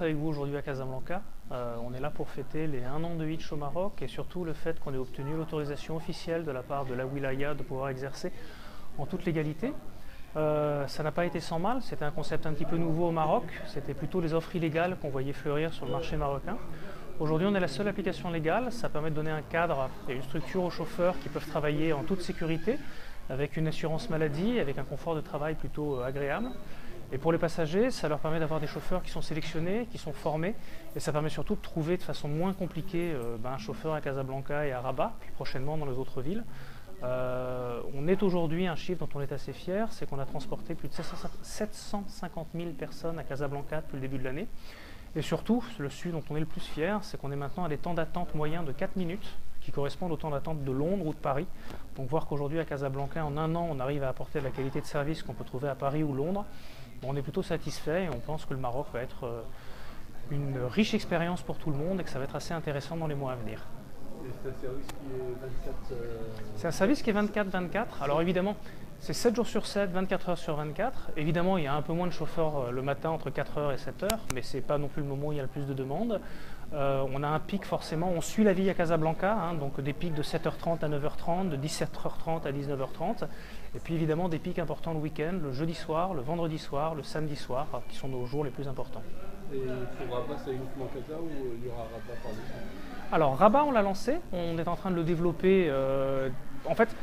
d'être avec vous aujourd'hui à Casablanca. On est là pour fêter les 1 an de Hitch au Maroc et surtout le fait qu'on ait obtenu l'autorisation officielle de la part de la Wilaya de pouvoir exercer en toute légalité. Ça n'a pas été sans mal, c'était un concept un petit peu nouveau au Maroc, c'était plutôt les offres illégales qu'on voyait fleurir sur le marché marocain. Aujourd'hui, on est la seule application légale, ça permet de donner un cadre et une structure aux chauffeurs qui peuvent travailler en toute sécurité, avec une assurance maladie, avec un confort de travail plutôt agréable. Et pour les passagers, ça leur permet d'avoir des chauffeurs qui sont sélectionnés, qui sont formés, et ça permet surtout de trouver de façon moins compliquée un chauffeur à Casablanca et à Rabat, puis prochainement dans les autres villes. On est aujourd'hui, un chiffre dont on est assez fier, c'est qu'on a transporté plus de 750 000 personnes à Casablanca depuis le début de l'année. Et surtout, celui dont on est le plus fier, c'est qu'on est maintenant à des temps d'attente moyens de 4 minutes, qui correspondent au temps d'attente de Londres ou de Paris. Donc voir qu'aujourd'hui à Casablanca, en 1 an, on arrive à apporter la qualité de service qu'on peut trouver à Paris ou Londres, on est plutôt satisfait et on pense que le Maroc va être une riche expérience pour tout le monde et que ça va être assez intéressant dans les mois à venir. Et c'est un service qui est 24... C'est un service qui est 24-24. Alors évidemment, c'est 7 jours sur 7, 24 heures sur 24. Évidemment, il y a un peu moins de chauffeurs le matin entre 4 heures et 7 heures, mais ce n'est pas non plus le moment où il y a le plus de demandes. On a un pic forcément, on suit la vie à Casablanca, donc des pics de 7h30 à 9h30, de 17h30 à 19h30. Et puis évidemment des pics importants le week-end, le jeudi soir, le vendredi soir, le samedi soir, qui sont nos jours les plus importants. Et pour Rabat, c'est uniquement Casa ou il y aura Rabat par dessus? Alors Rabat, on l'a lancé, on est en train de le développer. En fait,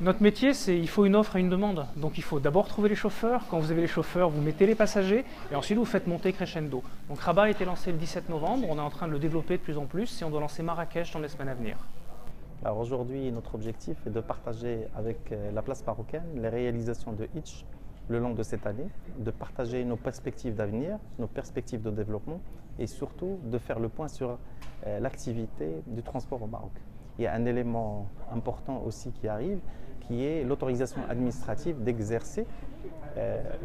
notre métier, c'est il faut une offre et une demande. Donc il faut d'abord trouver les chauffeurs. Quand vous avez les chauffeurs, vous mettez les passagers et ensuite vous faites monter crescendo. Donc Rabat a été lancé le 17 novembre, on est en train de le développer de plus en plus et on doit lancer Marrakech dans les semaines à venir. Alors aujourd'hui, notre objectif est de partager avec la place marocaine les réalisations de Hitch le long de cette année, de partager nos perspectives d'avenir, nos perspectives de développement et surtout de faire le point sur l'activité du transport au Maroc. Il y a un élément important aussi qui arrive, qui est l'autorisation administrative d'exercer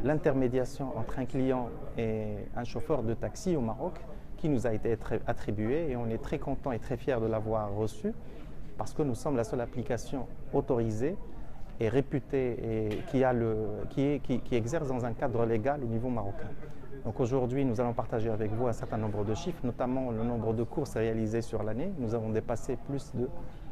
l'intermédiation entre un client et un chauffeur de taxi au Maroc qui nous a été attribué et on est très content et très fiers de l'avoir reçu parce que nous sommes la seule application autorisée et réputée et qui exerce dans un cadre légal au niveau marocain. Donc aujourd'hui, nous allons partager avec vous un certain nombre de chiffres, notamment le nombre de courses réalisées sur l'année. Nous avons dépassé plus de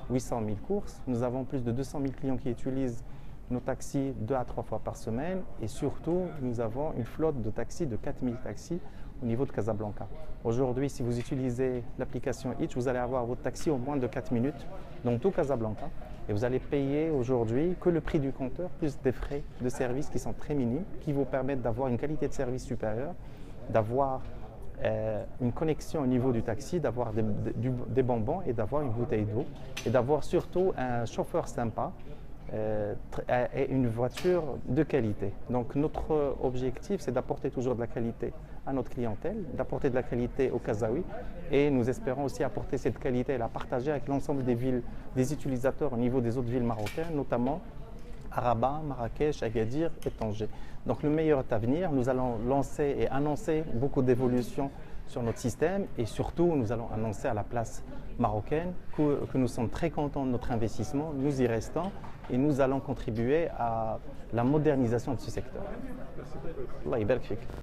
800 000 courses. Nous avons plus de 200 000 clients qui utilisent nos taxis 2 à 3 fois par semaine. Et surtout, nous avons une flotte de taxis, de 4 000 taxis au niveau de Casablanca. Aujourd'hui, si vous utilisez l'application Hitch, vous allez avoir votre taxi au moins de 4 minutes dans tout Casablanca. Et vous allez payer aujourd'hui que le prix du compteur, plus des frais de service qui sont très minimes, qui vous permettent d'avoir une qualité de service supérieure, d'avoir une connexion au niveau du taxi, d'avoir des bonbons et d'avoir une bouteille d'eau. Et d'avoir surtout un chauffeur sympa et une voiture de qualité. Donc notre objectif, c'est d'apporter toujours de la qualité à notre clientèle, d'apporter de la qualité aux Kazaouis et nous espérons aussi apporter cette qualité et la partager avec l'ensemble des villes, des utilisateurs au niveau des autres villes marocaines, notamment à Rabat, Marrakech, Agadir et Tanger. Donc le meilleur est à venir, nous allons lancer et annoncer beaucoup d'évolutions sur notre système et surtout nous allons annoncer à la place marocaine que nous sommes très contents de notre investissement, nous y restons et nous allons contribuer à la modernisation de ce secteur. Merci beaucoup. Allah يبارك فيك.